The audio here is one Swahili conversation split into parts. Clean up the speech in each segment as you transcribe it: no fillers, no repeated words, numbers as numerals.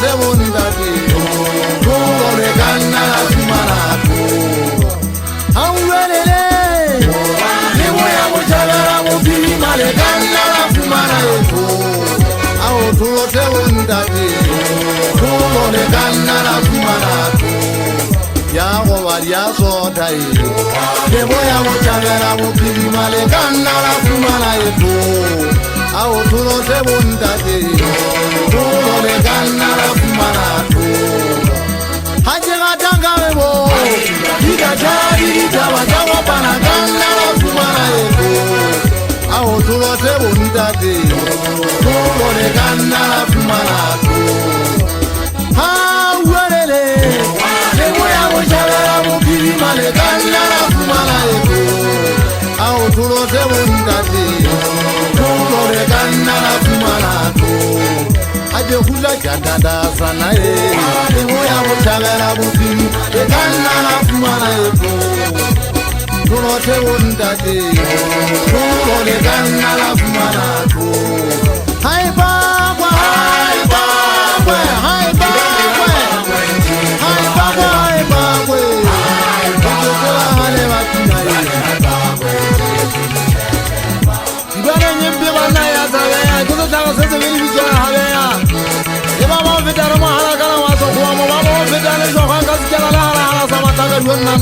te bondate tulo le kanna la fumana tu awelele ni moya mujala mubili male kanna la fumana tu aw tulo te bondate tulo le kanna la fumana tu ya go varia so dai ni moya mujala mubili male kanna la fumana tu aw tulo te bondate tulo le kanna la fumana tu hajega tanga webo ika jari itawa jawa pana kanna la fumana tu aw tulo te bondate tulo le kanna la fumana tu ha werele le moya mojala mobili male kanna la fumana tu aw tulo te bondate tulo le kanna la fumana tu aje hula jadada sana le moya mojala mobili le kanna la fumana tu tulo te bondate tulo le kanna la fumana tu hai ba kwa hai ba kwa hai ba kwa hai ba kwa hai ba kwa hai ba kwa hale matina ye ibana nyembe bana ya zawe ya kuzo tawo sese bili bizo hale ya eba ba fitara ma hala kala waso kwa ma ba fitara jo ka kasikala la hala sama taga yonna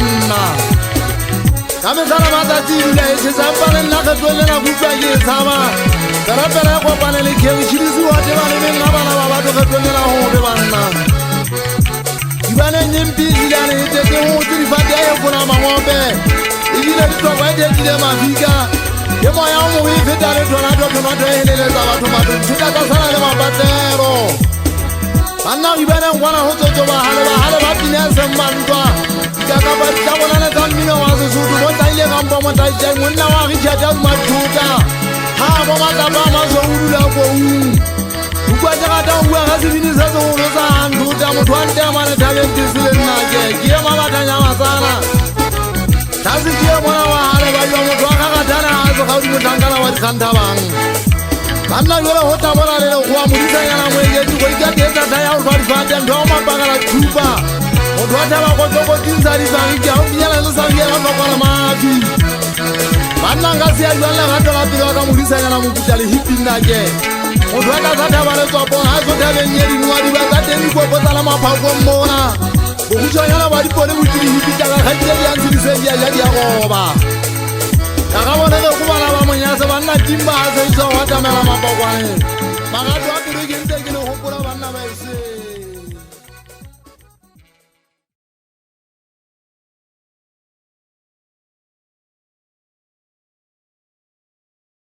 kame sana mata tibula ese sambale na katwele na kufa ye sama karapela kwa panele ke uchirizi wate bale menga bana baba to katwele na hobe bana ibane nyimpi ilane itete ho tiri fate ayo kuna mamombe igile to kwa ite mafika ye moya mo wi fetale to na to to hele za batho batho tuka ka sana le mabatero bana ibane ngwana ho tso ba hale ba pinesa mandwa ka ba tsabona na tsamino wa se sutu mo tsaile ga mpo mo tsaile monna wa ri tjata ma thuta ha bo ma ta ba ma zo ulula ko u kwa tsa ta u ga se bini sa zo lo sa nduta mo twante ma na talent sile na ke ma ba tanya masana tasi ke mo na wa hale ba yo mo twa ga thana ha zo ga di tangala wa khanda bang banna yo ho ta bona le go wa mo di tsaya na mo ye di go ikate ta ta ya u ba di fa ta ndo ma ba ga la thupa Odwata bakotoko tinzari zangia unyala nsangia bakona mapi Bananga siya yala gato lapilo akamulisa yana mukutali hipi nage Odwata zata bale topo hazo tave nyeri nwadi bazate ni kwa potala mapako mbona Ukucho yana bali pole mutili hipi jaga hajeli yanzili sengia yadi ya goba Kakabone kubala ba mwenyase banna timba hase iso wata mela mapakwane Magato apiriki mtekino